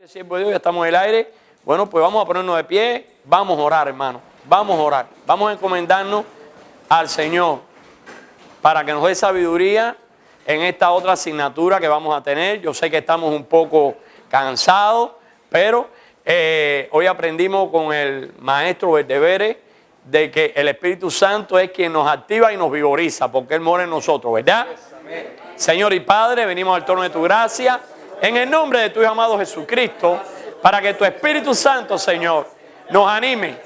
Siervo de Dios, ya estamos en el aire. Bueno, pues vamos a ponernos de pie. Vamos a orar, hermano. Vamos a orar. Vamos a encomendarnos al Señor para que nos dé sabiduría en esta otra asignatura que vamos a tener. Yo sé que estamos un poco cansados, pero hoy aprendimos con el maestro Verdevere de que el Espíritu Santo es quien nos activa y nos vigoriza, porque Él mora en nosotros, ¿verdad? Señor y Padre, venimos al trono de tu gracia, en el nombre de tu Hijo amado Jesucristo, para que tu Espíritu Santo, Señor, nos anime,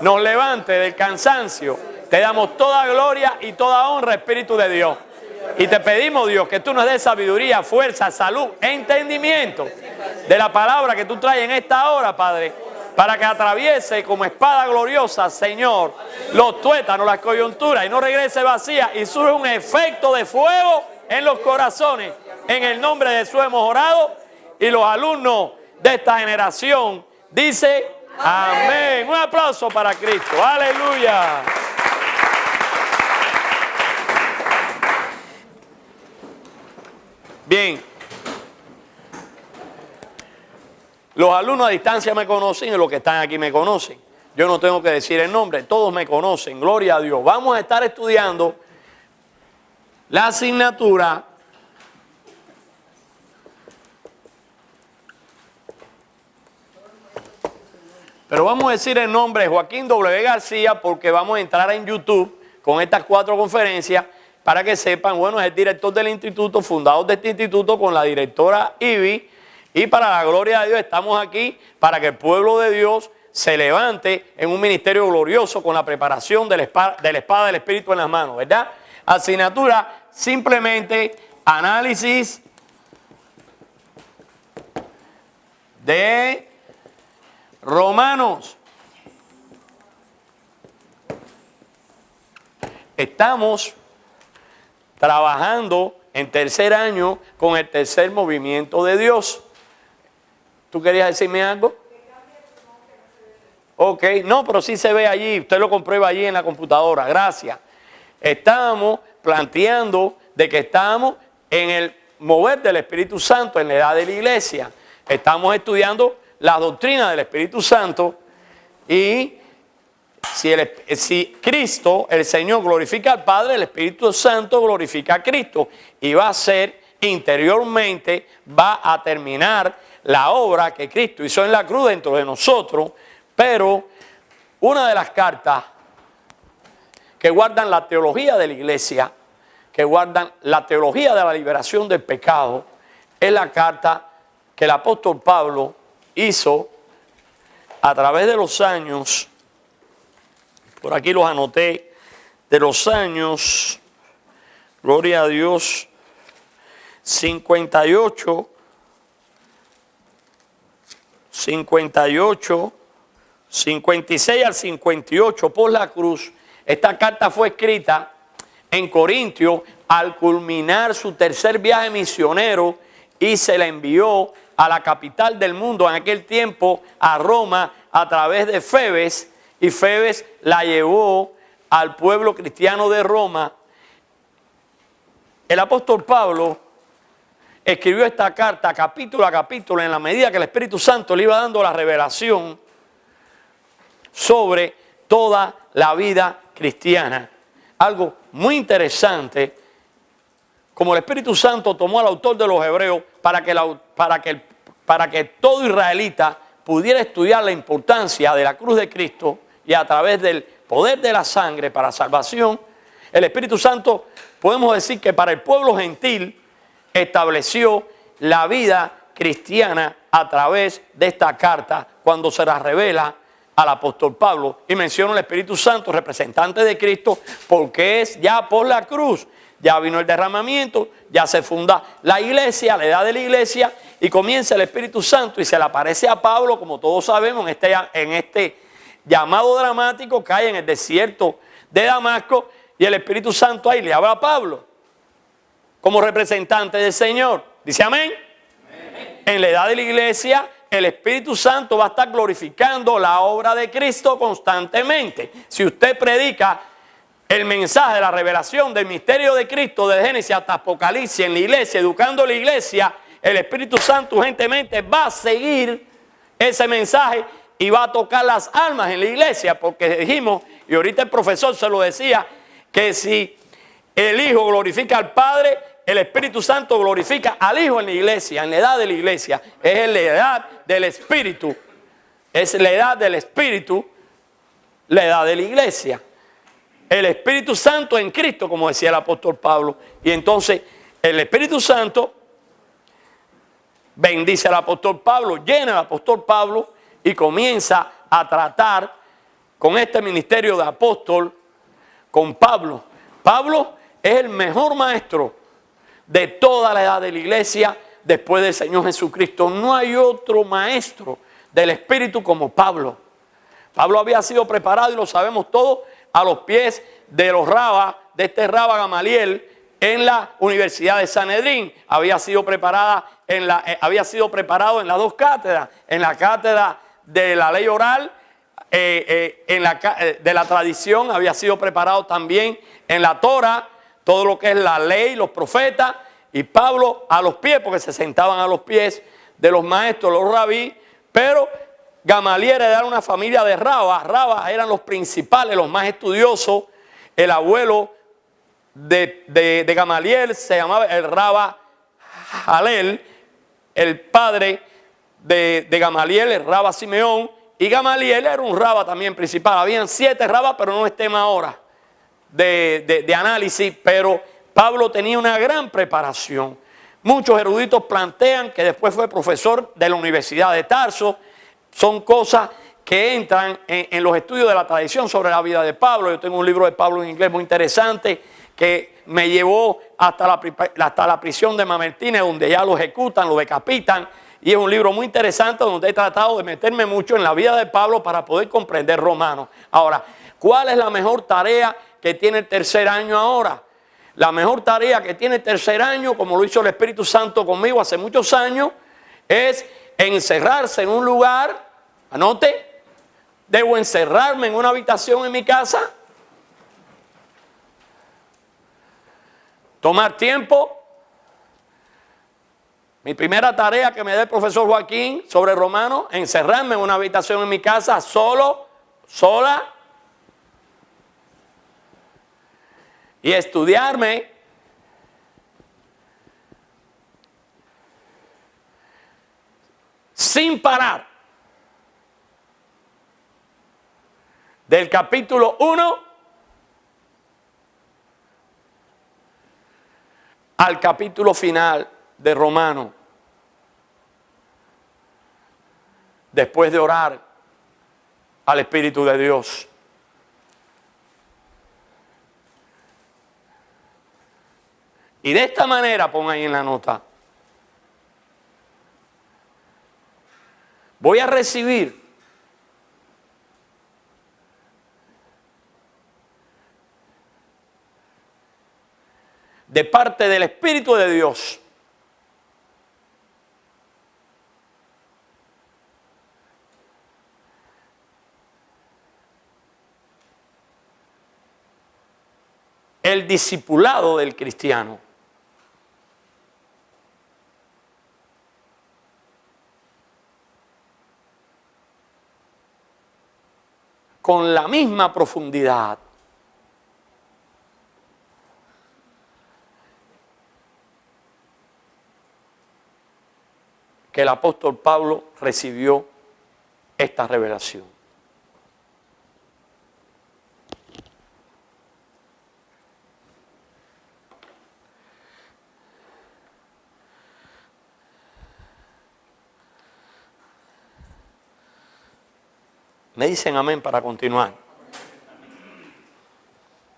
nos levante del cansancio. Te damos toda gloria y toda honra, Espíritu de Dios. Y te pedimos, Dios, que tú nos des sabiduría, fuerza, salud, entendimiento de la palabra que tú traes en esta hora, Padre, para que atraviese como espada gloriosa, Señor, los tuétanos, las coyunturas, y no regrese vacía y surge un efecto de fuego en los corazones. En el nombre de Jesús hemos orado, y los alumnos de esta generación dicen amén. Un aplauso para Cristo. Aleluya. Bien. Los alumnos a distancia me conocen y los que están aquí me conocen. Yo no tengo que decir el nombre, todos me conocen. Gloria a Dios. Vamos a estar estudiando la asignatura pero vamos a decir el nombre de Joaquín W. García, porque vamos a entrar en YouTube con estas 4 conferencias para que sepan, bueno, es el director del instituto, fundador de este instituto con la directora Ivy, y para la gloria de Dios estamos aquí para que el pueblo de Dios se levante en un ministerio glorioso con la preparación de la espada del Espíritu en las manos, ¿verdad? Asignatura, simplemente análisis de Romanos. Estamos trabajando en tercer año con el tercer movimiento de Dios. ¿Tú querías decirme algo? Ok, no, pero sí se ve allí, usted lo comprueba allí en la computadora, gracias. Estamos planteando de que estamos en el mover del Espíritu Santo en la edad de la iglesia. Estamos estudiando la doctrina del Espíritu Santo, y si Cristo, el Señor, glorifica al Padre, el Espíritu Santo glorifica a Cristo, y va a ser interiormente, va a terminar la obra que Cristo hizo en la cruz dentro de nosotros. Pero una de las cartas que guardan la teología de la iglesia, que guardan la teología de la liberación del pecado, es la carta que el apóstol Pablo hizo a través de los años. Por aquí los anoté, de los años, gloria a Dios, 58, 56 al 58 por la cruz. Esta carta fue escrita en Corintios al culminar su tercer viaje misionero, y se la envió a la capital del mundo en aquel tiempo, a Roma, a través de Febes, y Febes la llevó al pueblo cristiano de Roma. El apóstol Pablo escribió esta carta capítulo a capítulo en la medida que el Espíritu Santo le iba dando la revelación sobre toda la vida cristiana. Algo muy interesante, como el Espíritu Santo tomó al autor de los Hebreos para que todo israelita pudiera estudiar la importancia de la cruz de Cristo, y a través del poder de la sangre para salvación, el Espíritu Santo, podemos decir que para el pueblo gentil estableció la vida cristiana a través de esta carta cuando se la revela al apóstol Pablo. Y menciona el Espíritu Santo, representante de Cristo, porque es ya por la cruz. Ya vino el derramamiento, ya se funda la iglesia, la edad de la iglesia, y comienza el Espíritu Santo y se le aparece a Pablo, como todos sabemos, en este llamado dramático que hay en el desierto de Damasco, y el Espíritu Santo ahí le habla a Pablo como representante del Señor. ¿Dice amén? Amén. En la edad de la iglesia, el Espíritu Santo va a estar glorificando la obra de Cristo constantemente. Si usted predica el mensaje de la revelación del misterio de Cristo, de Génesis hasta Apocalipsis, en la iglesia, educando a la iglesia, el Espíritu Santo urgentemente va a seguir ese mensaje y va a tocar las almas en la iglesia, porque dijimos, y ahorita el profesor se lo decía, que si el Hijo glorifica al Padre, el Espíritu Santo glorifica al Hijo en la iglesia, en la edad de la iglesia. Es la edad del Espíritu. Es la edad del Espíritu, la edad de la iglesia. El Espíritu Santo en Cristo, como decía el apóstol Pablo. Y entonces el Espíritu Santo bendice al apóstol Pablo, llena al apóstol Pablo y comienza a tratar con este ministerio de apóstol con Pablo. Pablo es el mejor maestro de toda la edad de la iglesia después del Señor Jesucristo. No hay otro maestro del Espíritu como Pablo. Pablo había sido preparado, y lo sabemos todos, a los pies de los rabas, de este Raba Gamaliel, en la Universidad de Sanedrín. Había sido preparado en las dos cátedras, en la cátedra de la ley oral, de la tradición, había sido preparado también en la Torah, todo lo que es la ley, los profetas, y Pablo a los pies, porque se sentaban a los pies de los maestros, los rabí, pero Gamaliel era una familia de rabas. Rabas eran los principales, los más estudiosos. El abuelo de Gamaliel se llamaba el Raba Jalel, el padre de Gamaliel, el Raba Simeón, y Gamaliel era un raba también principal. Habían 7 rabas, pero no es tema ahora de análisis, pero Pablo tenía una gran preparación. Muchos eruditos plantean que después fue profesor de la Universidad de Tarso. Son cosas que entran en los estudios de la tradición sobre la vida de Pablo. Yo tengo un libro de Pablo en inglés muy interesante que me llevó hasta la prisión de Mamertínez, donde ya lo ejecutan, lo decapitan. Y es un libro muy interesante donde he tratado de meterme mucho en la vida de Pablo para poder comprender Romanos. Ahora, ¿cuál es la mejor tarea que tiene el tercer año ahora? La mejor tarea que tiene el tercer año, como lo hizo el Espíritu Santo conmigo hace muchos años, es encerrarse en un lugar. Anote, debo encerrarme en una habitación en mi casa, tomar tiempo. Mi primera tarea que me dé el profesor Joaquín sobre Romanos, encerrarme en una habitación en mi casa, solo, sola, y estudiarme sin parar del capítulo 1 al capítulo final de Romanos, después de orar al Espíritu de Dios. Y de esta manera, pon ahí en la nota, voy a recibir de parte del Espíritu de Dios el discipulado del cristiano. Con la misma profundidad que el apóstol Pablo recibió esta revelación. Me dicen amén para continuar.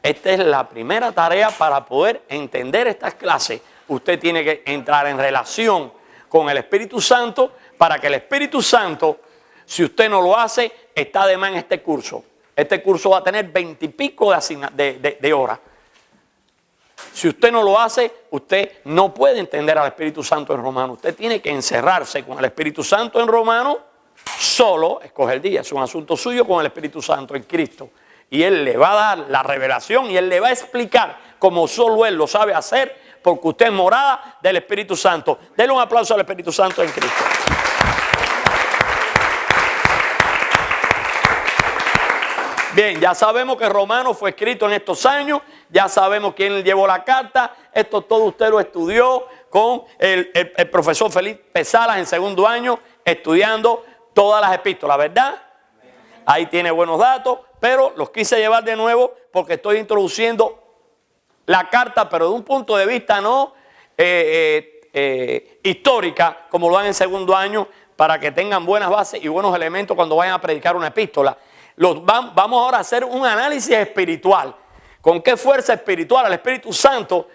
Esta es la primera tarea para poder entender estas clases. Usted tiene que entrar en relación con el Espíritu Santo para que el Espíritu Santo, si usted no lo hace, está de más en este curso. Este curso va a tener 20 y pico de horas. Si usted no lo hace, usted no puede entender al Espíritu Santo en Romano. Usted tiene que encerrarse con el Espíritu Santo en Romano. Solo, escoge el día, es un asunto suyo con el Espíritu Santo en Cristo. Y Él le va a dar la revelación y Él le va a explicar, como solo Él lo sabe hacer, porque usted es morada del Espíritu Santo. Denle un aplauso al Espíritu Santo en Cristo. Bien, ya sabemos que Romano fue escrito en estos años, ya sabemos quién llevó la carta, esto todo usted lo estudió con el profesor Felipe Salas en segundo año, estudiando todas las epístolas, ¿verdad? Ahí tiene buenos datos, pero los quise llevar de nuevo porque estoy introduciendo la carta, pero de un punto de vista no histórica, como lo dan en segundo año, para que tengan buenas bases y buenos elementos cuando vayan a predicar una epístola. Vamos ahora a hacer un análisis espiritual. ¿Con qué fuerza espiritual el Espíritu Santo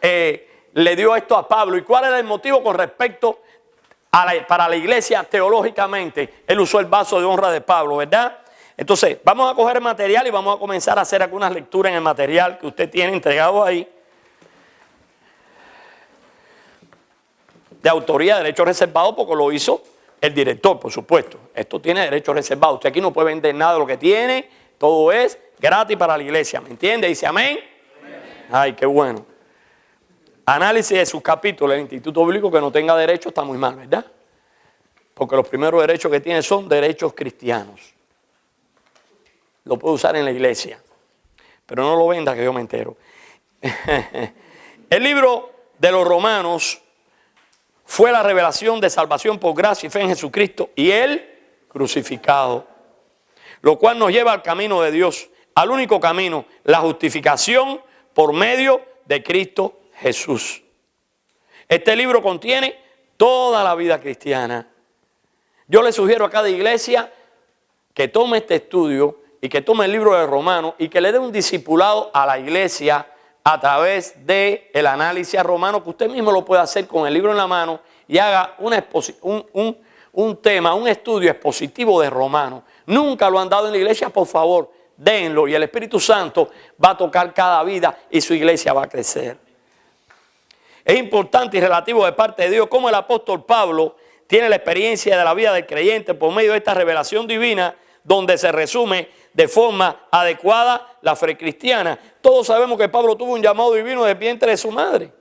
le dio esto a Pablo? ¿Y cuál era el motivo con respecto para la iglesia teológicamente? Él usó el vaso de honra de Pablo, ¿verdad? Entonces, vamos a coger material y vamos a comenzar a hacer algunas lecturas en el material que usted tiene entregado ahí. De autoría de derecho reservado, porque lo hizo el director, por supuesto. Esto tiene derecho reservado. Usted aquí no puede vender nada de lo que tiene. Todo es gratis para la iglesia. ¿Me entiende? Dice amén. Amén. Ay, qué bueno. Análisis de sus capítulos. El Instituto Bíblico que no tenga derecho está muy mal, ¿verdad? Porque los primeros derechos que tiene son derechos cristianos. Lo puede usar en la iglesia. Pero no lo venda, que yo me entero. El libro de los Romanos fue la revelación de salvación por gracia y fe en Jesucristo y Él crucificado. Lo cual nos lleva al camino de Dios, al único camino, la justificación por medio de Cristo Jesús. Este libro contiene toda la vida cristiana. Yo le sugiero a cada iglesia que tome este estudio y que tome el libro de Romanos y que le dé un discipulado a la iglesia a través del análisis romano, que usted mismo lo puede hacer con el libro en la mano y haga un estudio expositivo de Romanos. Nunca lo han dado en la iglesia, por favor, denlo y el Espíritu Santo va a tocar cada vida y su iglesia va a crecer. Es importante y relativo de parte de Dios cómo el apóstol Pablo tiene la experiencia de la vida del creyente por medio de esta revelación divina donde se resume de forma adecuada la fe cristiana. Todos sabemos que Pablo tuvo un llamado divino del vientre de su madre.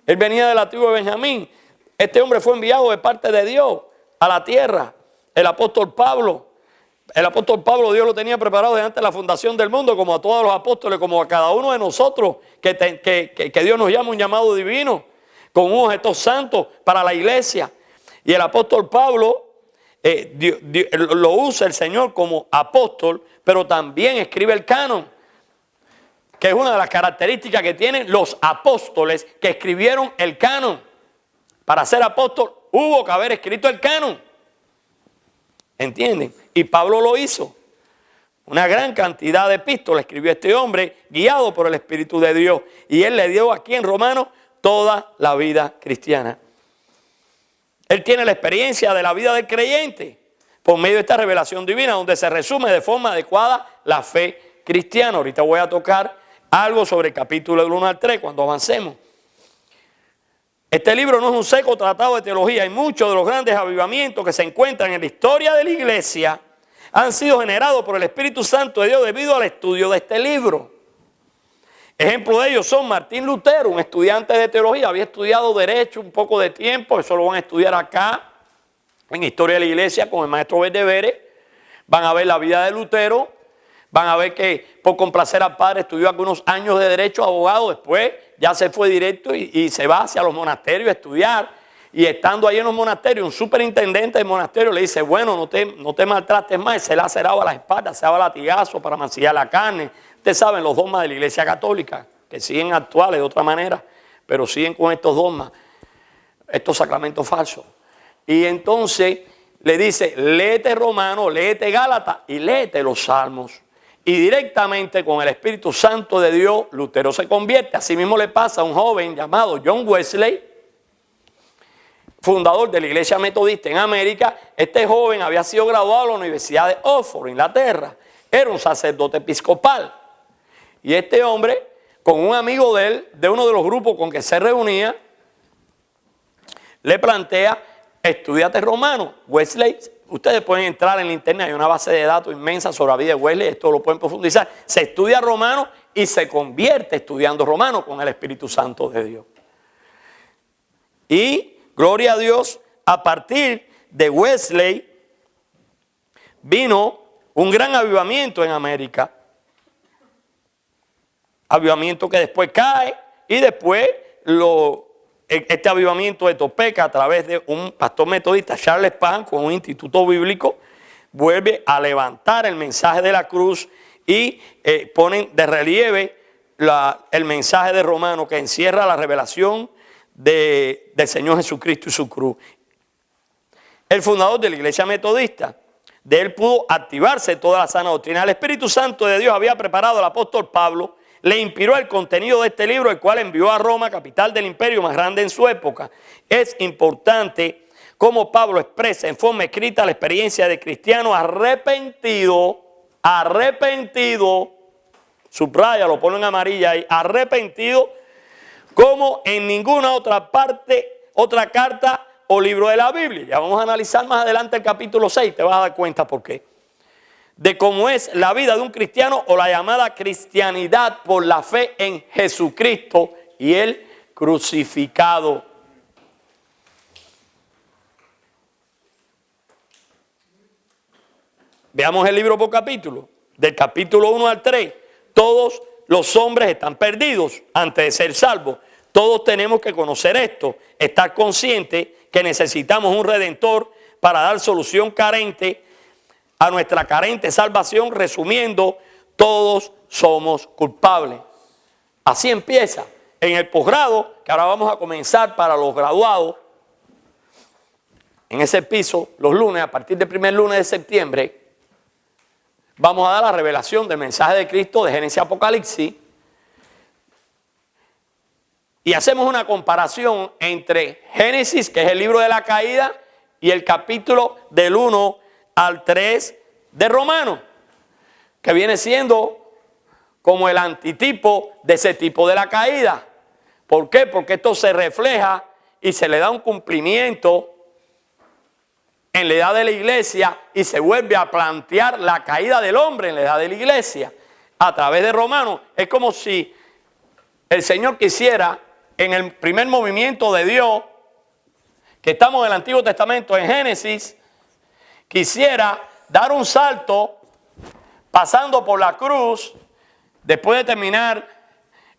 Él venía de la tribu de Benjamín. Este hombre fue enviado de parte de Dios a la tierra. El apóstol Pablo Dios lo tenía preparado desde antes de la fundación del mundo, como a todos los apóstoles, como a cada uno de nosotros, que Dios nos llama un llamado divino, con un objeto santo para la iglesia. Y el apóstol Pablo lo usa el Señor como apóstol, pero también escribe el canon, que es una de las características que tienen los apóstoles que escribieron el canon. Para ser apóstol hubo que haber escrito el canon. ¿Entienden? Y Pablo lo hizo. Una gran cantidad de epístolas escribió este hombre, guiado por el Espíritu de Dios. Y él le dio aquí en Romanos toda la vida cristiana. Él tiene la experiencia de la vida del creyente por medio de esta revelación divina, donde se resume de forma adecuada la fe cristiana. Ahorita voy a tocar algo sobre el capítulo del 1 al 3 cuando avancemos. Este libro no es un seco tratado de teología y muchos de los grandes avivamientos que se encuentran en la historia de la iglesia han sido generados por el Espíritu Santo de Dios debido al estudio de este libro. Ejemplo de ellos son Martín Lutero, un estudiante de teología, había estudiado derecho un poco de tiempo, eso lo van a estudiar acá en Historia de la Iglesia con el maestro Verdevere. Van a ver la vida de Lutero, van a ver que por complacer al Padre estudió algunos años de derecho, abogado, después ya se fue directo y se va hacia los monasterios a estudiar. Y estando ahí en los monasterios, un superintendente del monasterio le dice, bueno, no te maltrates más, se le ha cerrado a las espaldas, se daba latigazo para mancillar la carne. Ustedes saben los dogmas de la Iglesia Católica, que siguen actuales de otra manera, pero siguen con estos dogmas, estos sacramentos falsos. Y entonces le dice, léete Romano, léete Gálatas y léete los Salmos. Y directamente con el Espíritu Santo de Dios, Lutero se convierte. Así mismo le pasa a un joven llamado John Wesley, fundador de la Iglesia Metodista en América. Este joven había sido graduado de la Universidad de Oxford, Inglaterra. Era un sacerdote episcopal. Y este hombre, con un amigo de él, de uno de los grupos con que se reunía, le plantea, estudiate Romano. Wesley, ustedes pueden entrar en la internet, hay una base de datos inmensa sobre la vida de Wesley, esto lo pueden profundizar. Se estudia Romano y se convierte estudiando Romano con el Espíritu Santo de Dios. Y, gloria a Dios, a partir de Wesley vino un gran avivamiento en América. Avivamiento que después cae y después este avivamiento de Topeka a través de un pastor metodista, Charles Spurgeon, con un instituto bíblico, vuelve a levantar el mensaje de la cruz y ponen de relieve el mensaje de Romanos que encierra la revelación del Señor Jesucristo y su cruz. El fundador de la iglesia metodista, de él pudo activarse toda la sana doctrina. El Espíritu Santo de Dios había preparado al apóstol Pablo, le inspiró el contenido de este libro, el cual envió a Roma, capital del imperio más grande en su época. Es importante cómo Pablo expresa en forma escrita la experiencia de cristiano arrepentido, subraya, lo pone en amarilla ahí, arrepentido, como en ninguna otra parte, otra carta o libro de la Biblia. Ya vamos a analizar más adelante el capítulo 6, te vas a dar cuenta por qué. De cómo es la vida de un cristiano o la llamada cristianidad por la fe en Jesucristo y el crucificado. Veamos el libro por capítulo, del capítulo 1 al 3. Todos los hombres están perdidos antes de ser salvos. Todos tenemos que conocer esto, estar conscientes que necesitamos un redentor para dar solución carente a nuestra carente salvación. Resumiendo, todos somos culpables. Así empieza. En el posgrado, que ahora vamos a comenzar para los graduados, en ese piso, los lunes, a partir del primer lunes de septiembre, vamos a dar la revelación del mensaje de Cristo de Génesis y Apocalipsis. Y hacemos una comparación entre Génesis, que es el libro de la caída, y el capítulo del 1 al 3 de Romanos, que viene siendo como el antitipo de ese tipo de la caída. ¿Por qué? Porque esto se refleja y se le da un cumplimiento en la edad de la iglesia y se vuelve a plantear la caída del hombre en la edad de la iglesia a través de Romanos. Es como si el Señor quisiera, en el primer movimiento de Dios, que estamos en el Antiguo Testamento, en Génesis, quisiera dar un salto pasando por la cruz, después de terminar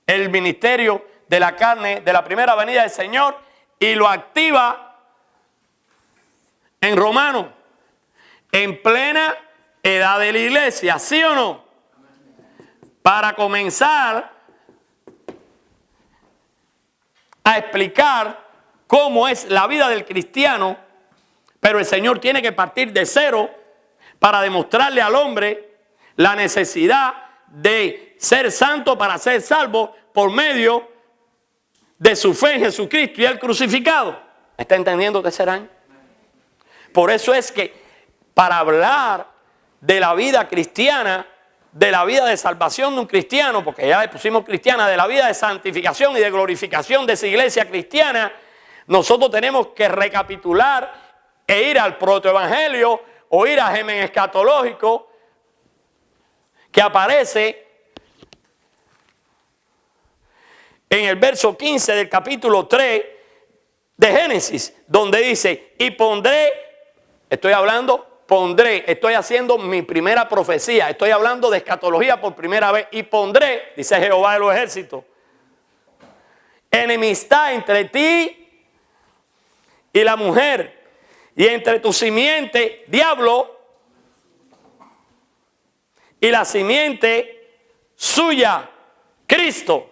el ministerio de la carne, de la primera venida del Señor, y lo activa en Romanos, en plena edad de la iglesia, ¿sí o no? Para comenzar a explicar cómo es la vida del cristiano, pero el Señor tiene que partir de cero para demostrarle al hombre la necesidad de ser santo para ser salvo por medio de su fe en Jesucristo y el crucificado. ¿Me está entendiendo qué serán? Por eso es que para hablar de la vida cristiana, de la vida de salvación de un cristiano, porque ya le pusimos cristiana, de la vida de santificación y de glorificación de esa iglesia cristiana, nosotros tenemos que recapitular e ir al protoevangelio o ir a germen escatológico que aparece en el verso 15 del capítulo 3 de Génesis, donde dice, y pondré, estoy haciendo mi primera profecía, estoy hablando de escatología por primera vez, y pondré, dice Jehová de los ejércitos, enemistad entre ti y la mujer, y entre tu simiente, diablo, y la simiente suya, Cristo.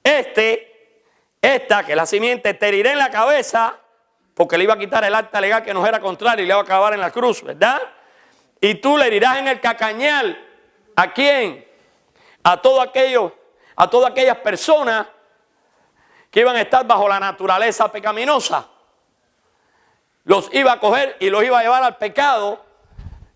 Esta, que la simiente te herirá en la cabeza, porque le iba a quitar el acta legal que nos era contrario y le iba a acabar en la cruz, ¿verdad? Y tú le herirás en el cacañal. ¿A quién? A todas aquellas personas que iban a estar bajo la naturaleza pecaminosa. Los iba a coger y los iba a llevar al pecado,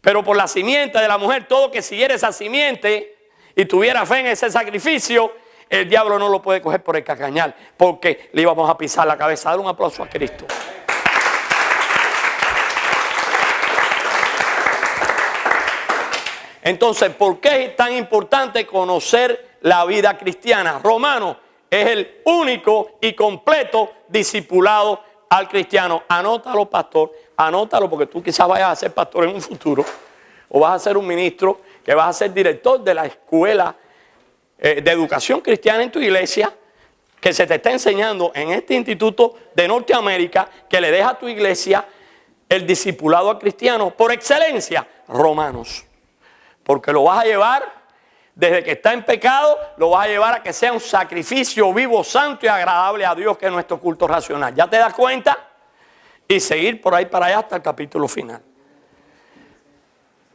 pero por la simiente de la mujer, todo que siguiera esa simiente y tuviera fe en ese sacrificio, el diablo no lo puede coger por el cacañal, porque le íbamos a pisar la cabeza. Dar un aplauso a Cristo. Entonces, ¿por qué es tan importante conocer la vida cristiana? Romanos es el único y completo discipulado al cristiano. Anótalo, pastor, anótalo, porque tú quizás vayas a ser pastor en un futuro, o vas a ser un ministro, que vas a ser director de la escuela de educación cristiana en tu iglesia, que se te está enseñando en este instituto de Norteamérica, que le deja a tu iglesia el discipulado al cristiano por excelencia, Romanos. Porque lo vas a llevar desde que está en pecado, lo vas a llevar a que sea un sacrificio vivo, santo y agradable a Dios, que es nuestro culto racional. ¿Ya te das cuenta? Y seguir por ahí para allá hasta el capítulo final.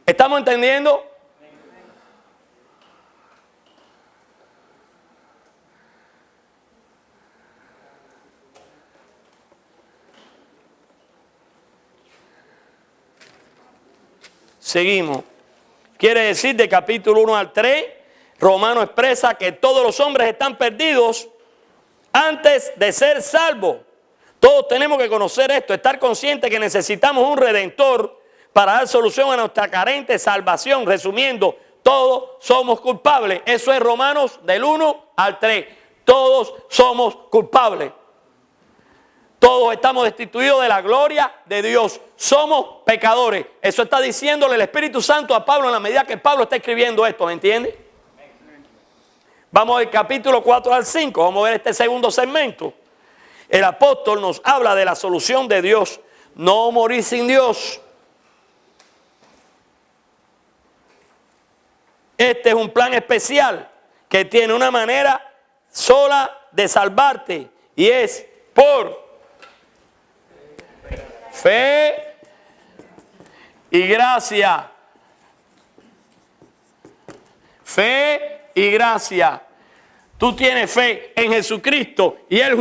¿Estamos entendiendo? Seguimos. Quiere decir, de capítulo 1 al 3, Romano expresa que todos los hombres están perdidos antes de ser salvos. Todos tenemos que conocer esto, estar conscientes que necesitamos un redentor para dar solución a nuestra carente salvación. Resumiendo, todos somos culpables. Eso es Romanos del 1 al 3. Todos somos culpables. Todos estamos destituidos de la gloria de Dios. Somos pecadores. Eso está diciéndole el Espíritu Santo a Pablo en la medida que Pablo está escribiendo esto. ¿Me entiende? Vamos al capítulo 4 al 5. Vamos a ver este segundo segmento. El apóstol nos habla de la solución de Dios. No morir sin Dios. Este es un plan especial que tiene una manera sola de salvarte. Y es por fe y gracia. Fe y gracia. Tú tienes fe en Jesucristo y Él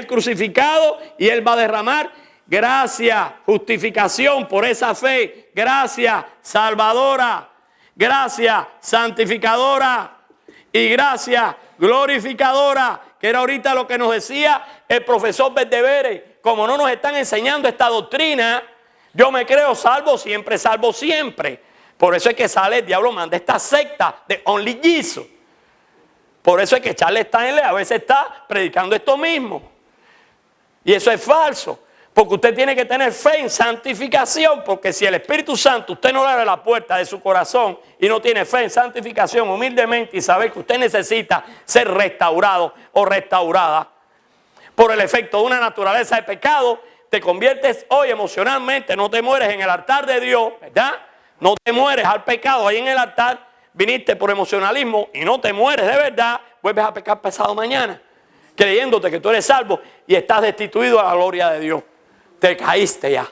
crucificado, y Él va a derramar gracia, justificación por esa fe, gracia salvadora, gracia santificadora y gracia glorificadora, que era ahorita lo que nos decía el profesor Verdevere. Como no nos están enseñando esta doctrina, yo me creo salvo siempre, salvo siempre. Por eso es que sale el diablo, manda esta secta de Only Jesus. Por eso es que Charles Stanley a veces está predicando esto mismo. Y eso es falso. Porque usted tiene que tener fe en santificación. Porque si el Espíritu Santo, usted no le abre la puerta de su corazón y no tiene fe en santificación humildemente, y saber que usted necesita ser restaurado o restaurada por el efecto de una naturaleza de pecado, te conviertes hoy emocionalmente, no te mueres en el altar de Dios, ¿verdad? No te mueres al pecado ahí en el altar. Viniste por emocionalismo y no te mueres de verdad, vuelves a pecar pasado mañana, creyéndote que tú eres salvo y estás destituido a la gloria de Dios. Te caíste ya.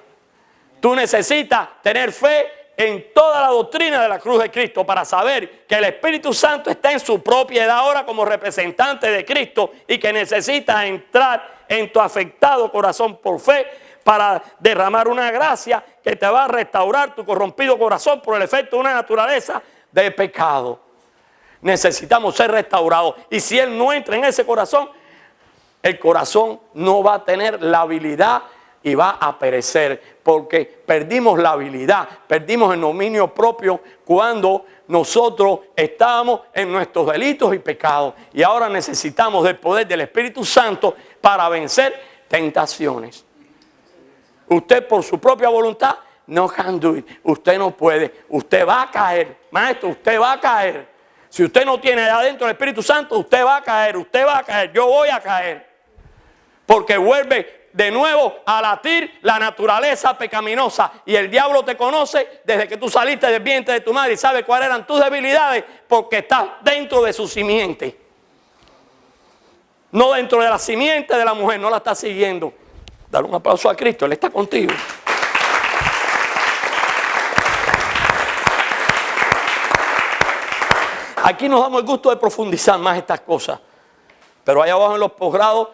Tú necesitas tener fe en toda la doctrina de la cruz de Cristo para saber que el Espíritu Santo está en su propiedad ahora como representante de Cristo y que necesitas entrar en tu afectado corazón por fe para derramar una gracia que te va a restaurar tu corrompido corazón por el efecto de una naturaleza de pecado. Necesitamos ser restaurados. Y si Él no entra en ese corazón, el corazón no va a tener la habilidad y va a perecer. Porque perdimos la habilidad, perdimos el dominio propio cuando nosotros estábamos en nuestros delitos y pecados. Y ahora necesitamos del poder del Espíritu Santo para vencer tentaciones. Usted por su propia voluntad no can do it. Usted no puede. Usted va a caer. Maestro, usted va a caer. Si usted no tiene adentro el Espíritu Santo, usted va a caer. Usted va a caer. Yo voy a caer. Porque vuelve de nuevo a latir la naturaleza pecaminosa. Y el diablo te conoce desde que tú saliste del vientre de tu madre y sabe cuáles eran tus debilidades, porque estás dentro de su simiente. No dentro de la simiente de la mujer. No la estás siguiendo. Dale un aplauso a Cristo. Él está contigo. Aquí nos damos el gusto de profundizar más estas cosas. Pero allá abajo en los posgrados,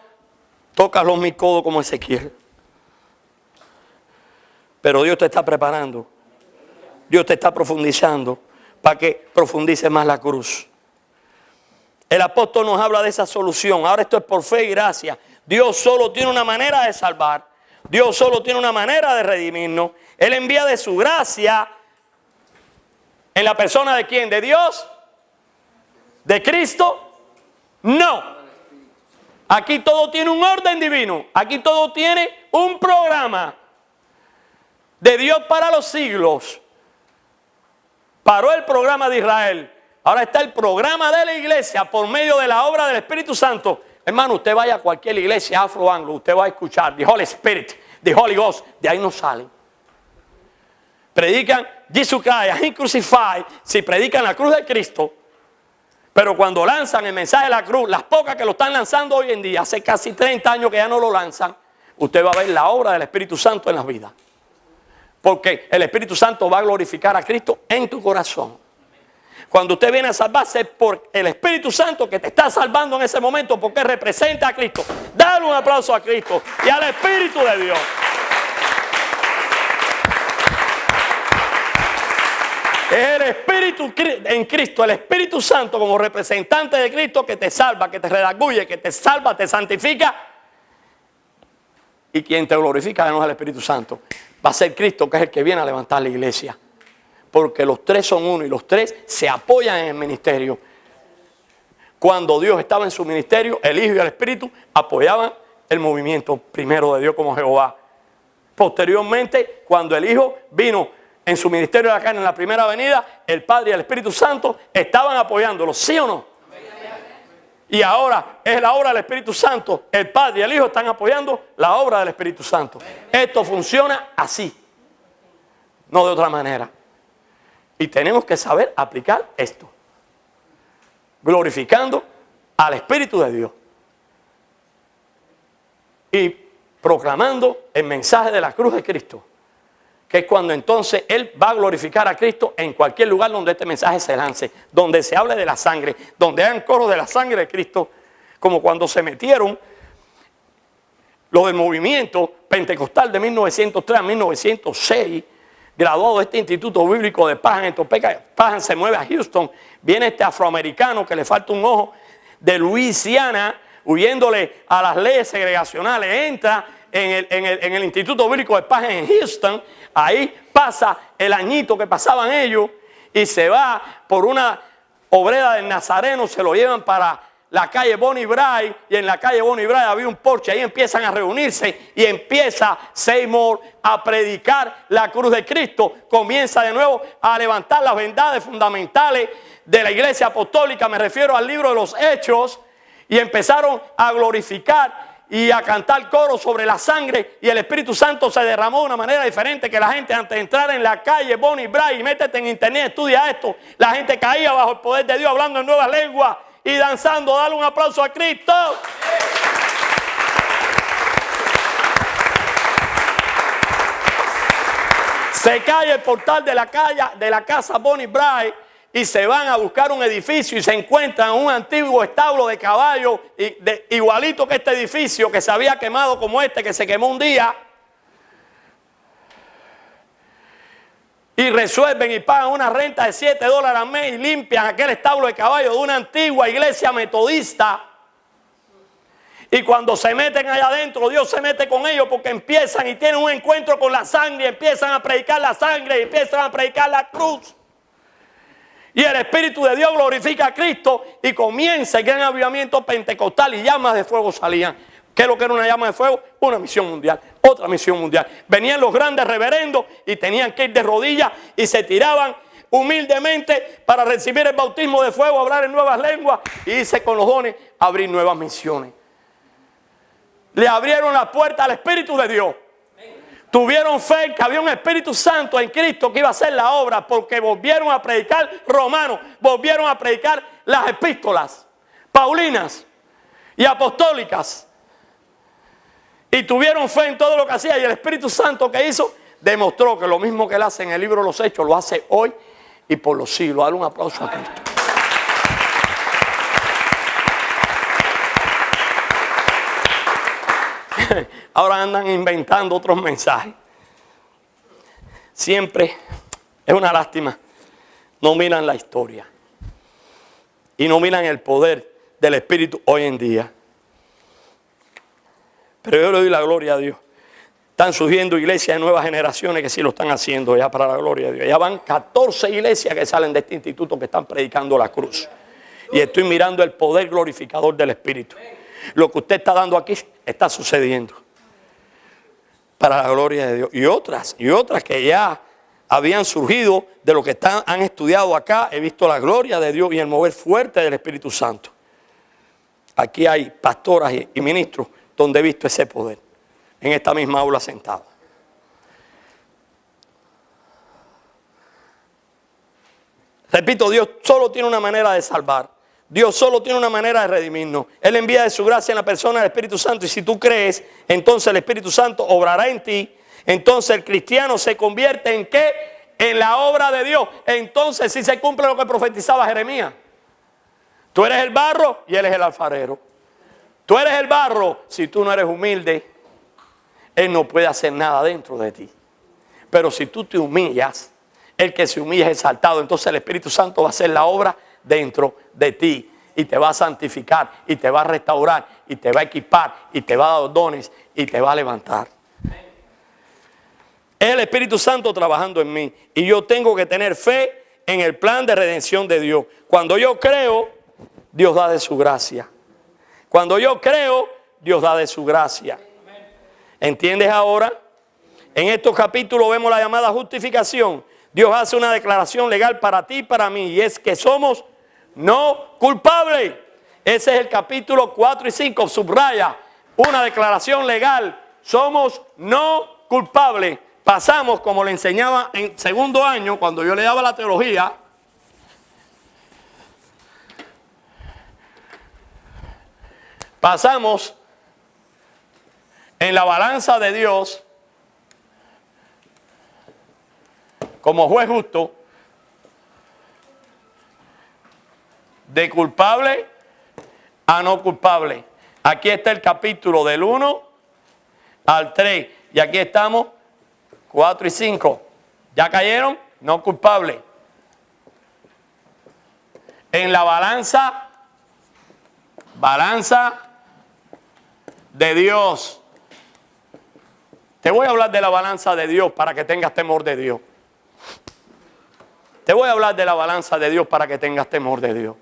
tocas los mi codos como Ezequiel. Pero Dios te está preparando. Dios te está profundizando para que profundice más la cruz. El apóstol nos habla de esa solución. Ahora esto es por fe y gracia. Dios solo tiene una manera de salvar. Dios solo tiene una manera de redimirnos. Él envía de su gracia en la persona de ¿quién? ¿De Dios? ¿De Cristo? No. Aquí todo tiene un orden divino. Aquí todo tiene un programa de Dios para los siglos. Paró el programa de Israel. Ahora está el programa de la iglesia por medio de la obra del Espíritu Santo. Hermano, usted vaya a cualquier iglesia afro-anglo, usted va a escuchar the Holy Spirit, the Holy Ghost. De ahí no salen. Predican Jesus Christ, Him crucified. Si predican la cruz de Cristo. Pero cuando lanzan el mensaje de la cruz, las pocas que lo están lanzando hoy en día, hace casi 30 años que ya no lo lanzan, usted va a ver la obra del Espíritu Santo en las vidas. Porque el Espíritu Santo va a glorificar a Cristo en tu corazón. Cuando usted viene a salvarse, es por el Espíritu Santo que te está salvando en ese momento, porque representa a Cristo. Dale un aplauso a Cristo y al Espíritu de Dios. Es el Espíritu en Cristo, el Espíritu Santo como representante de Cristo que te salva, que te redarguye, que te salva, te santifica. Y quien te glorifica no es el Espíritu Santo. Va a ser Cristo, que es el que viene a levantar la iglesia. Porque los tres son uno y los tres se apoyan en el ministerio. Cuando Dios estaba en su ministerio, el Hijo y el Espíritu apoyaban el movimiento primero de Dios como Jehová. Posteriormente, cuando el Hijo vino en su ministerio de la carne en la primera venida, el Padre y el Espíritu Santo estaban apoyándolo, ¿sí o no? Y ahora es la obra del Espíritu Santo. El Padre y el Hijo están apoyando la obra del Espíritu Santo. Esto funciona así, no de otra manera. Y tenemos que saber aplicar esto, glorificando al Espíritu de Dios y proclamando el mensaje de la cruz de Cristo, que es cuando entonces Él va a glorificar a Cristo en cualquier lugar donde este mensaje se lance, donde se hable de la sangre, donde hagan coro de la sangre de Cristo, como cuando se metieron los del movimiento pentecostal de 1903 a 1906, graduado de este instituto bíblico de Pajan en Topeka. Pajan se mueve a Houston, viene este afroamericano que le falta un ojo de Luisiana, huyéndole a las leyes segregacionales, entra en el instituto bíblico de Pajan en Houston. Ahí pasa el añito que pasaban ellos y se va por una obrera del Nazareno, se lo llevan para la calle Bonnie Bray, y en la calle Bonnie Bray había un porche, ahí empiezan a reunirse y empieza Seymour a predicar la cruz de Cristo. Comienza de nuevo a levantar las verdades fundamentales de la iglesia apostólica, me refiero al libro de los Hechos, y empezaron a glorificar y a cantar coros sobre la sangre, y el Espíritu Santo se derramó de una manera diferente, que la gente antes de entrar en la calle Bonnie Bray, y métete en internet, estudia esto, la gente caía bajo el poder de Dios hablando en nuevas lenguas y danzando. Dale un aplauso a Cristo. Se cae el portal de la casa Bonnie Bray y se van a buscar un edificio y se encuentran un antiguo establo de caballos igualito que este edificio, que se había quemado como este, que se quemó un día. Y resuelven y pagan una renta de $7 al mes y limpian aquel establo de caballos de una antigua iglesia metodista. Y cuando se meten allá adentro, Dios se mete con ellos, porque empiezan y tienen un encuentro con la sangre, y empiezan a predicar la sangre, y empiezan a predicar la cruz. Y el Espíritu de Dios glorifica a Cristo y comienza el gran avivamiento pentecostal, y llamas de fuego salían. ¿Qué es lo que era una llama de fuego? Una misión mundial, otra misión mundial. Venían los grandes reverendos y tenían que ir de rodillas y se tiraban humildemente para recibir el bautismo de fuego, hablar en nuevas lenguas y irse con los dones a abrir nuevas misiones. Le abrieron la puerta al Espíritu de Dios. Tuvieron fe que había un Espíritu Santo en Cristo que iba a hacer la obra, porque volvieron a predicar Romanos, volvieron a predicar las epístolas paulinas y apostólicas. Y tuvieron fe en todo lo que hacía, y el Espíritu Santo que hizo demostró que lo mismo que él hace en el libro de los Hechos lo hace hoy y por los siglos. Dale un aplauso a Cristo. Ahora andan inventando otros mensajes. Siempre es una lástima. No miran la historia y no miran el poder del Espíritu hoy en día. Pero yo le doy la gloria a Dios. Están surgiendo iglesias de nuevas generaciones que sí lo están haciendo ya para la gloria de Dios. Ya van 14 iglesias que salen de este instituto que están predicando la cruz. Y estoy mirando el poder glorificador del Espíritu. Lo que usted está dando aquí está sucediendo para la gloria de Dios. Y otras que ya habían surgido de lo que han estudiado acá. He visto la gloria de Dios y el mover fuerte del Espíritu Santo. Aquí hay pastoras y ministros donde he visto ese poder, en esta misma aula sentado. Repito, Dios solo tiene una manera de salvar. Dios solo tiene una manera de redimirnos. Él envía de su gracia en la persona del Espíritu Santo. Y si tú crees, entonces el Espíritu Santo obrará en ti. Entonces el cristiano se convierte ¿en qué? En la obra de Dios. Entonces sí se cumple lo que profetizaba Jeremías. Tú eres el barro y Él es el alfarero. Tú eres el barro. Si tú no eres humilde, Él no puede hacer nada dentro de ti. Pero si tú te humillas, el que se humilla es exaltado. Entonces el Espíritu Santo va a hacer la obra dentro de ti. Y te va a santificar, y te va a restaurar, y te va a equipar, y te va a dar dones, y te va a levantar. Es el Espíritu Santo trabajando en mí. Y yo tengo que tener fe en el plan de redención de Dios. Cuando yo creo, Dios da de su gracia. Cuando yo creo, Dios da de su gracia. ¿Entiendes ahora? En estos capítulos vemos la llamada justificación. Dios hace una declaración legal para ti y para mí. Y es que somos no culpables. Ese es el capítulo 4 y 5. Subraya una declaración legal. Somos no culpables. Pasamos, como le enseñaba en segundo año, cuando yo le daba la teología. Pasamos en la balanza de Dios como juez justo de culpable a no culpable. Aquí está el capítulo del 1 al 3 y aquí estamos 4 y 5. ¿Ya cayeron? No culpable. En la balanza de Dios. Te voy a hablar de la balanza de Dios para que tengas temor de Dios. Te voy a hablar de la balanza de Dios para que tengas temor de Dios.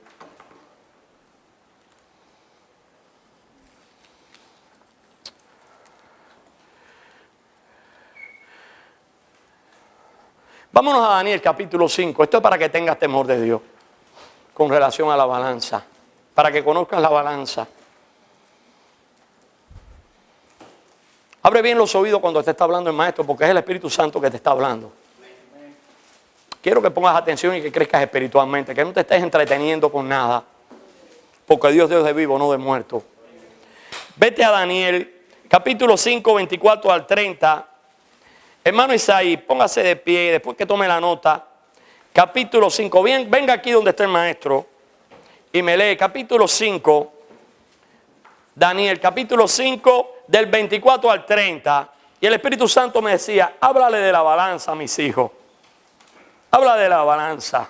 Vámonos a Daniel capítulo 5. Esto es para que tengas temor de Dios con relación a la balanza. Para que conozcas la balanza. Abre bien los oídos cuando te está hablando el maestro, porque es el Espíritu Santo que te está hablando. Quiero que pongas atención y que crezcas espiritualmente, que no te estés entreteniendo con nada, porque Dios es Dios de vivo, no de muerto. Vete a Daniel, capítulo 5, 24 al 30. Hermano Isaí, póngase de pie, después que tome la nota. Capítulo 5, bien, venga aquí donde está el maestro y me lee capítulo 5, Daniel, capítulo 5, del 24 al 30. Y el Espíritu Santo me decía, háblale de la balanza, mis hijos. Habla de la balanza.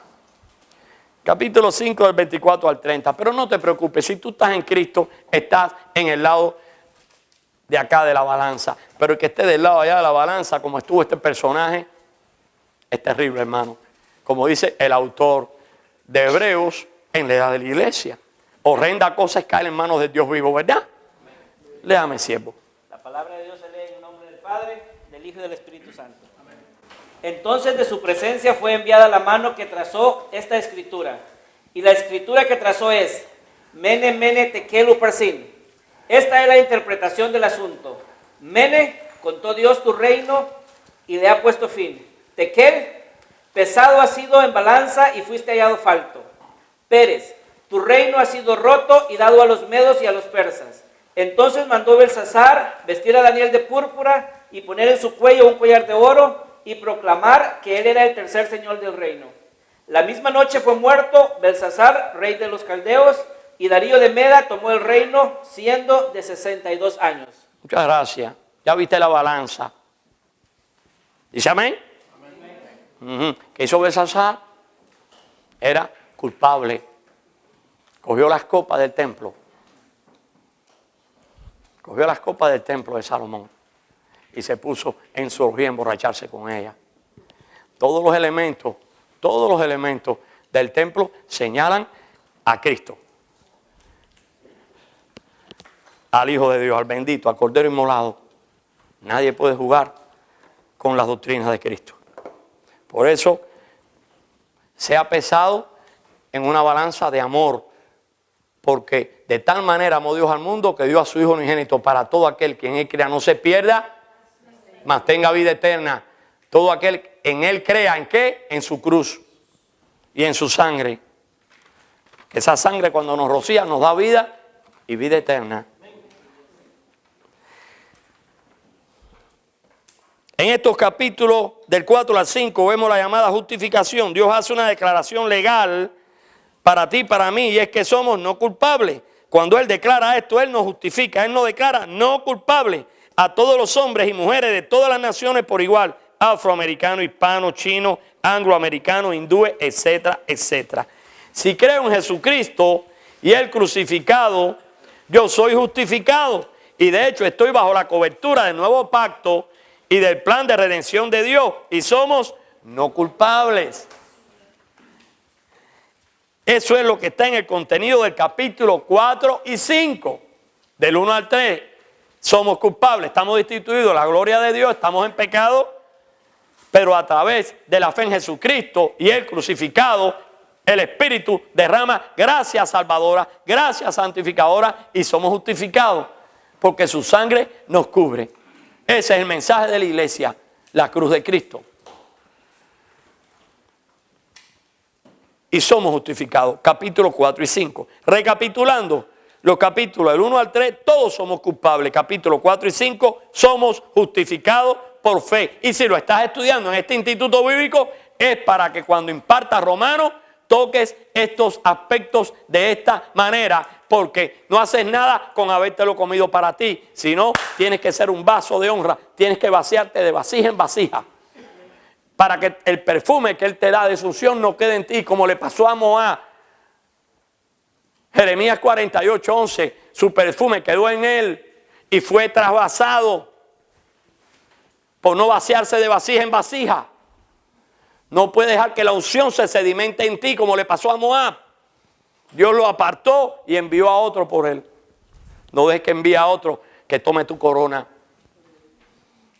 Capítulo 5 del 24 al 30. Pero no te preocupes, si tú estás en Cristo, estás en el lado de acá de la balanza. Pero el que esté del lado allá de la balanza, como estuvo este personaje, es terrible, hermano. Como dice el autor de Hebreos en la edad de la iglesia. Horrenda cosa es caer en manos de Dios vivo, ¿verdad? Léame, siervo. La palabra de Dios se lee en el nombre del Padre, del Hijo y del Espíritu Santo. Entonces de su presencia fue enviada la mano que trazó esta escritura. Y la escritura que trazó es Mene, Mene, Tekel, Uparsin. Esta es la interpretación del asunto. Mene, contó Dios tu reino y le ha puesto fin. Tekel, pesado has sido en balanza y fuiste hallado falto. Pérez, tu reino ha sido roto y dado a los medos y a los persas. Entonces mandó Belsasar vestir a Daniel de púrpura y poner en su cuello un collar de oro y proclamar que él era el tercer señor del reino. La misma noche fue muerto Belsasar, rey de los caldeos, y Darío de Meda tomó el reino siendo de 62 años. Muchas gracias. Ya viste la balanza. ¿Dice amén? Amén. ¿Qué hizo Belsasar? Era culpable. Cogió las copas del templo. Cogió las copas del templo de Salomón y se puso en su orgía a emborracharse con ella. Todos los elementos del templo señalan a Cristo. al Hijo de Dios, al bendito, al Cordero inmolado. Nadie puede jugar con las doctrinas de Cristo. Por eso, sea pesado en una balanza de amor, porque de tal manera amó Dios al mundo que dio a su Hijo unigénito para todo aquel que en Él crea no se pierda, mas tenga vida eterna. Todo aquel en Él crea, ¿en qué? En su cruz y en su sangre. Esa sangre cuando nos rocía nos da vida y vida eterna. En estos capítulos del 4 al 5 vemos la llamada justificación. Dios hace una declaración legal para ti y para mí, y es que somos no culpables. Cuando Él declara esto, Él nos justifica. Él nos declara no culpables a todos los hombres y mujeres de todas las naciones por igual. Afroamericano, hispano, chino, angloamericano, hindúes, etcétera, etcétera. Si creo en Jesucristo y el crucificado, yo soy justificado. Y de hecho estoy bajo la cobertura del nuevo pacto y del plan de redención de Dios. Y somos no culpables. Eso es lo que está en el contenido del capítulo 4 y 5. Del 1 al 3. Somos culpables, estamos destituidos, la gloria de Dios, estamos en pecado. Pero a través de la fe en Jesucristo y el crucificado, el Espíritu derrama gracia salvadora, gracia santificadora y somos justificados porque su sangre nos cubre. Ese es el mensaje de la iglesia, la cruz de Cristo. Y somos justificados, capítulos 4 y 5. Recapitulando, los capítulos del 1 al 3, todos somos culpables. Capítulos 4 y 5, somos justificados por fe. Y si lo estás estudiando en este instituto bíblico, es para que cuando impartas Romanos, toques estos aspectos de esta manera, porque no haces nada con habértelo comido para ti, sino tienes que ser un vaso de honra, tienes que vaciarte de vasija en vasija, para que el perfume que Él te da de su unción no quede en ti, como le pasó a Moab. Jeremías 48:11, su perfume quedó en él y fue trasvasado por no vaciarse de vasija en vasija. No puede dejar que la unción se sedimente en ti como le pasó a Moab. Dios lo apartó y envió a otro por él. No dejes que envíe a otro que tome tu corona.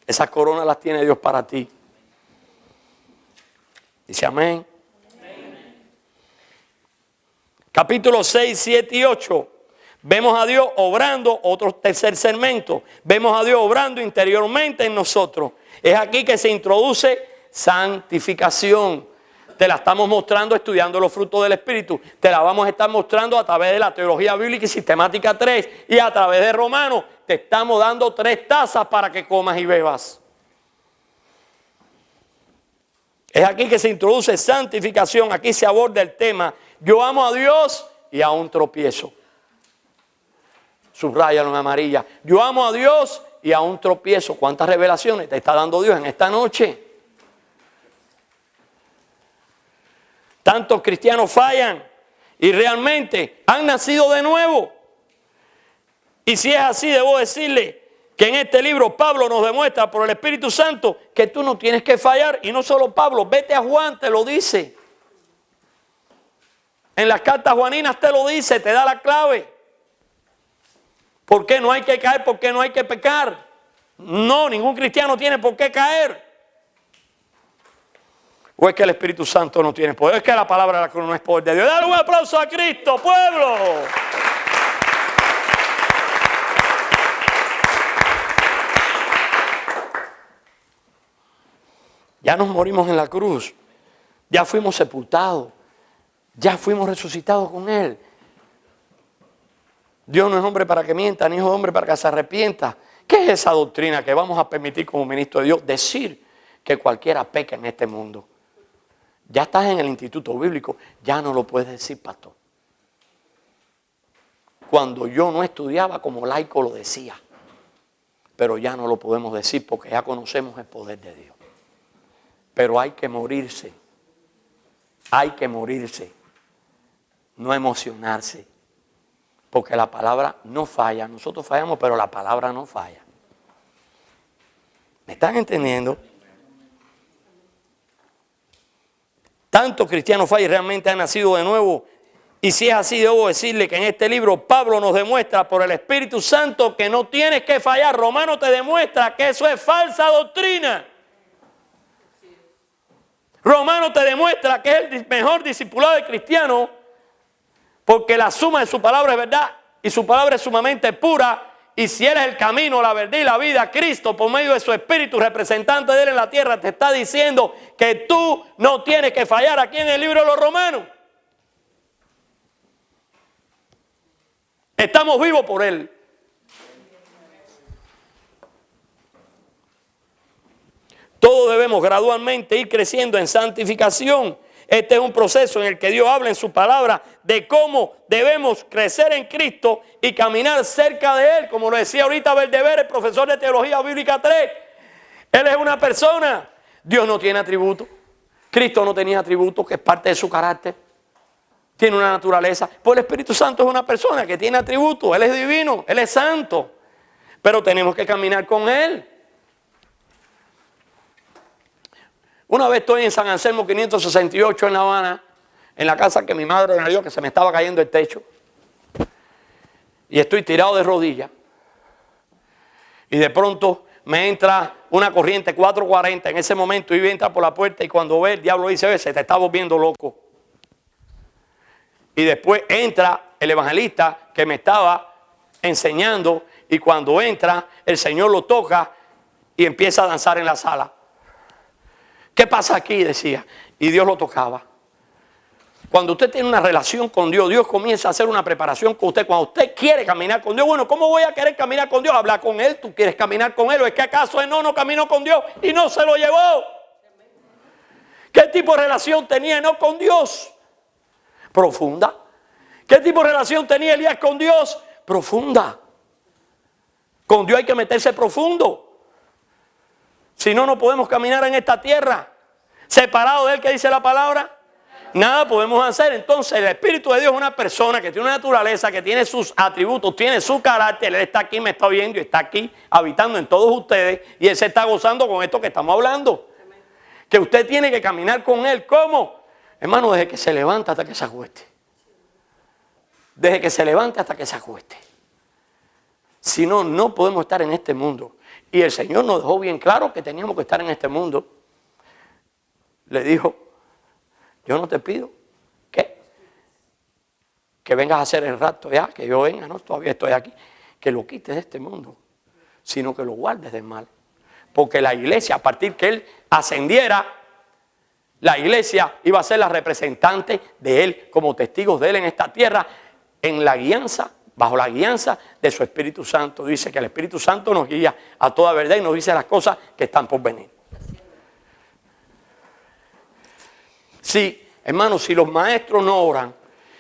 Esas coronas las tiene Dios para ti. Dice amén. Capítulos 6, 7 y 8. Vemos a Dios obrando, otro tercer segmento. Vemos a Dios obrando interiormente en nosotros. Es aquí que se introduce santificación. Te la estamos mostrando estudiando los frutos del Espíritu. Te la vamos a estar mostrando a través de la teología bíblica y sistemática 3. Y a través de Romanos te estamos dando 3 tazas para que comas y bebas. Es aquí que se introduce santificación. Aquí se aborda el tema. Yo amo a Dios y aún tropiezo. Subráyalo en amarilla. Yo amo a Dios y aún tropiezo. ¿Cuántas revelaciones te está dando Dios en esta noche? Tantos cristianos fallan y realmente han nacido de nuevo. Y si es así, debo decirle que en este libro Pablo nos demuestra por el Espíritu Santo que tú no tienes que fallar. Y no solo Pablo, vete a Juan, te lo dice. En las cartas juaninas te lo dice, te da la clave. ¿Por qué no hay que caer? ¿Por qué no hay que pecar? No, ningún cristiano tiene por qué caer. ¿O es que el Espíritu Santo no tiene poder? ¿Es que la palabra de la cruz no es poder de Dios? Dale un aplauso a Cristo, pueblo. Ya nos morimos en la cruz. Ya fuimos sepultados. Ya fuimos resucitados con Él. Dios no es hombre para que mienta, ni es hombre para que se arrepienta. ¿Qué es esa doctrina que vamos a permitir como ministro de Dios? Decir que cualquiera peca en este mundo. Ya estás en el instituto bíblico, ya no lo puedes decir, pastor. Cuando yo no estudiaba, como laico lo decía. Pero ya no lo podemos decir porque ya conocemos el poder de Dios. Pero hay que morirse. Hay que morirse. No emocionarse. Porque la palabra no falla. Nosotros fallamos, pero la palabra no falla. ¿Me están entendiendo? Tantos cristianos fallan y realmente han nacido de nuevo. Y si es así, debo decirle que en este libro Pablo nos demuestra por el Espíritu Santo que no tienes que fallar. Romano te demuestra que eso es falsa doctrina. Romano te demuestra que es el mejor discipulado del cristiano porque la suma de su palabra es verdad y su palabra es sumamente pura. Y si Él es el camino, la verdad y la vida, Cristo por medio de su Espíritu, representante de Él en la tierra, te está diciendo que tú no tienes que fallar aquí en el libro de los Romanos. Estamos vivos por Él. Todos debemos gradualmente ir creciendo en santificación. Este es un proceso en el que Dios habla en su palabra de cómo debemos crecer en Cristo y caminar cerca de Él. Como lo decía ahorita Verdever, el profesor de Teología Bíblica 3. Él es una persona. Dios no tiene atributos. Cristo no tenía atributos, que es parte de su carácter. Tiene una naturaleza. Pues el Espíritu Santo es una persona que tiene atributos. Él es divino, Él es santo. Pero tenemos que caminar con Él. Una vez estoy en San Anselmo 568 en La Habana, en la casa que mi madre me dio, que se me estaba cayendo el techo. Y estoy tirado de rodillas. Y de pronto me entra una corriente 440 en ese momento. Y entra por la puerta y cuando ve, el diablo dice, se te está volviendo loco. Y después entra el evangelista que me estaba enseñando. Y cuando entra, el Señor lo toca y empieza a danzar en la sala. ¿Qué pasa aquí? Decía. Y Dios lo tocaba. Cuando usted tiene una relación con Dios, Dios comienza a hacer una preparación con usted. Cuando usted quiere caminar con Dios, bueno, ¿cómo voy a querer caminar con Dios? Habla con Él, tú quieres caminar con Él. ¿O es que acaso Él no caminó con Dios y no se lo llevó? ¿Qué tipo de relación tenía Enoc con Dios? Profunda. ¿Qué tipo de relación tenía Elías con Dios? Profunda. Con Dios hay que meterse profundo. Si no, no podemos caminar en esta tierra. Separado de Él, ¿qué dice la palabra? Nada podemos hacer. Entonces el Espíritu de Dios es una persona que tiene una naturaleza, que tiene sus atributos, tiene su carácter. Él está aquí, me está viendo y está aquí habitando en todos ustedes. Y Él se está gozando con esto que estamos hablando. Que usted tiene que caminar con Él. ¿Cómo? Hermano, desde que se levanta hasta que se acueste. Desde que se levanta hasta que se acueste. Si no, no podemos estar en este mundo. Y el Señor nos dejó bien claro que teníamos que estar en este mundo. Le dijo, yo no te pido que vengas a hacer el rapto ya, que yo venga, no, todavía estoy aquí, que lo quites de este mundo, sino que lo guardes del mal. Porque la iglesia, a partir que Él ascendiera, la iglesia iba a ser la representante de Él, como testigos de Él en esta tierra, en la guianza, bajo la guianza de su Espíritu Santo. Dice que el Espíritu Santo nos guía a toda verdad y nos dice las cosas que están por venir. Sí, hermanos, si los maestros no oran,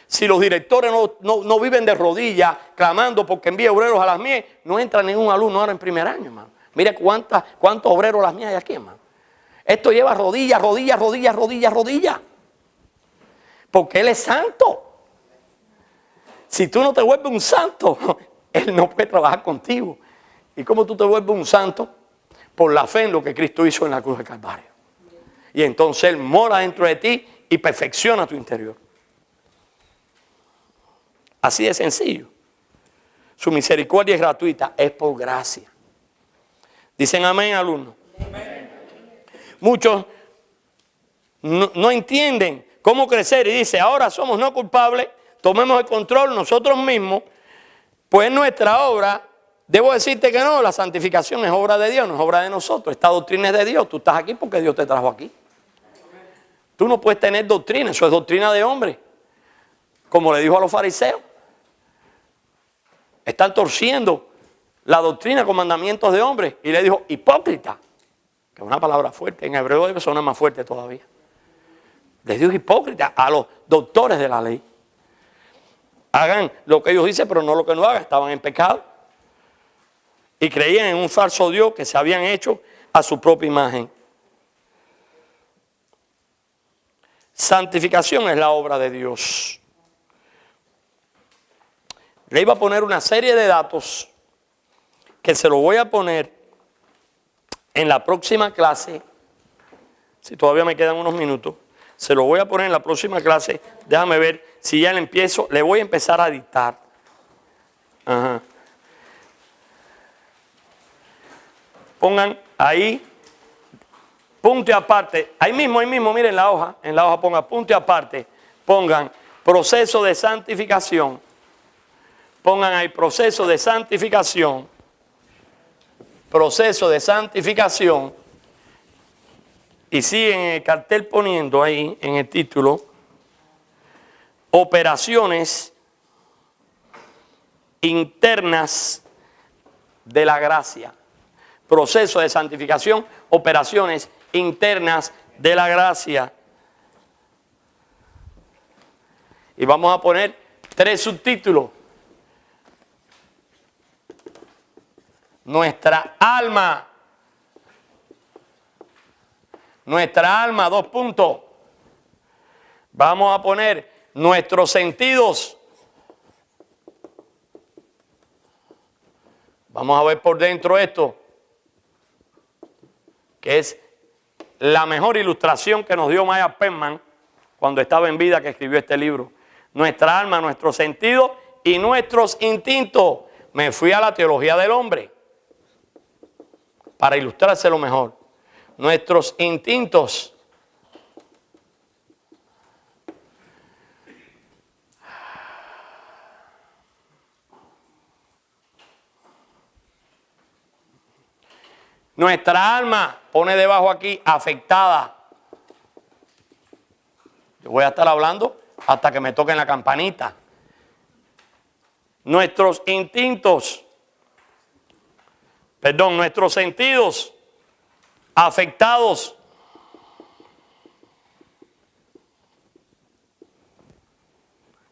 si los directores no viven de rodillas clamando porque envíe obreros a las mies, no entra ningún alumno ahora en primer año, hermano. Mire cuántos obreros a las mies hay aquí, hermano. Esto lleva rodillas. Porque Él es santo. Si tú no te vuelves un santo, Él no puede trabajar contigo. ¿Y cómo tú te vuelves un santo? Por la fe en lo que Cristo hizo en la cruz del Calvario. Y entonces Él mora dentro de ti y perfecciona tu interior. Así de sencillo. Su misericordia es gratuita, es por gracia. Dicen amén, alumnos. Amén. Muchos no entienden cómo crecer y dicen, ahora somos no culpables, tomemos el control nosotros mismos, pues es nuestra obra. Debo decirte que no, la santificación es obra de Dios, no es obra de nosotros. Esta doctrina es de Dios, tú estás aquí porque Dios te trajo aquí. Tú no puedes tener doctrina, eso es doctrina de hombre. Como le dijo a los fariseos. Están torciendo la doctrina con mandamientos de hombres. Y le dijo, hipócrita, que es una palabra fuerte, en hebreo debe sonar más fuerte todavía. Les dijo hipócrita a los doctores de la ley. Hagan lo que ellos dicen, pero no lo que no hagan. Estaban en pecado. Y creían en un falso Dios que se habían hecho a su propia imagen. Santificación es la obra de Dios. Le iba a poner una serie de datos que se lo voy a poner en la próxima clase, si todavía me quedan unos minutos, Se lo voy a poner en la próxima clase. Déjame ver si ya le empiezo. Le voy a empezar a dictar. Ajá. Pongan ahí, punto y aparte. Ahí mismo, miren en la hoja pongan punto y aparte. Pongan proceso de santificación. Pongan ahí proceso de santificación. Proceso de santificación. Y siguen en el cartel poniendo ahí en el título operaciones internas de la gracia. Proceso de santificación, operaciones internas de la gracia. Y vamos a poner 3 subtítulos. Nuestra alma. Nuestra alma, 2 puntos. Vamos a poner nuestros sentidos. Vamos a ver por dentro esto, que es la mejor ilustración que nos dio Maya Penman cuando estaba en vida, que escribió este libro. Nuestra alma, nuestros sentidos y nuestros instintos. Me fui a la teología del hombre para ilustrárselo mejor. Nuestros instintos. Nuestra alma, pone debajo aquí, afectada. Yo voy a estar hablando hasta que me toquen la campanita. Nuestros instintos, nuestros sentidos afectados.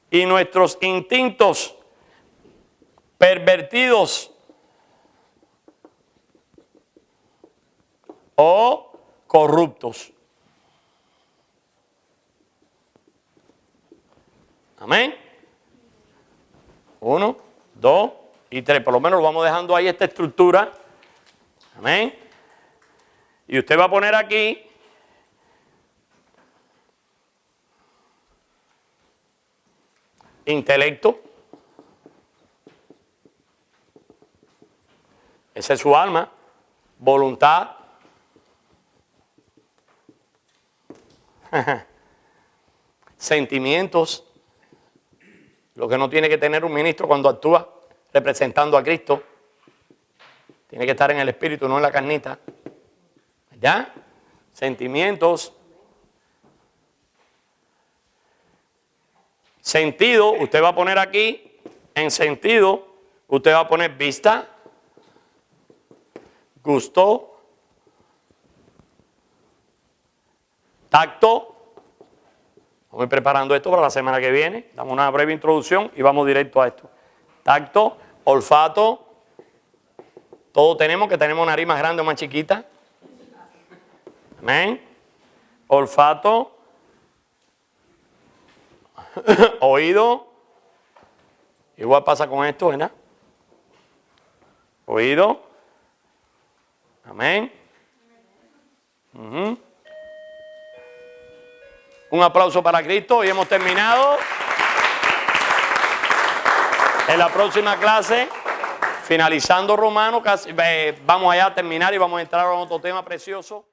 Y nuestros instintos pervertidos o corruptos. Amén. 1, 2 y 3. Por lo menos lo vamos dejando ahí esta estructura. Amén. Y usted va a poner aquí intelecto. Esa es su alma. Voluntad. Sentimientos. Lo que no tiene que tener un ministro cuando actúa representando a Cristo. Tiene que estar en el espíritu, no en la carnita. ¿Ya? Sentimientos. Sentido, usted va a poner aquí, en sentido, usted va a poner vista, gusto, tacto. Vamos preparando esto para la semana que viene. Damos una breve introducción y vamos directo a esto. Tacto, olfato. Todos tenemos nariz más grande o más chiquita. Amén. Olfato. Oído. Igual pasa con esto, ¿verdad? Oído. Amén. Un aplauso para Cristo. Hoy hemos terminado. En la próxima clase, finalizando Romanos, vamos allá a terminar y vamos a entrar a otro tema precioso.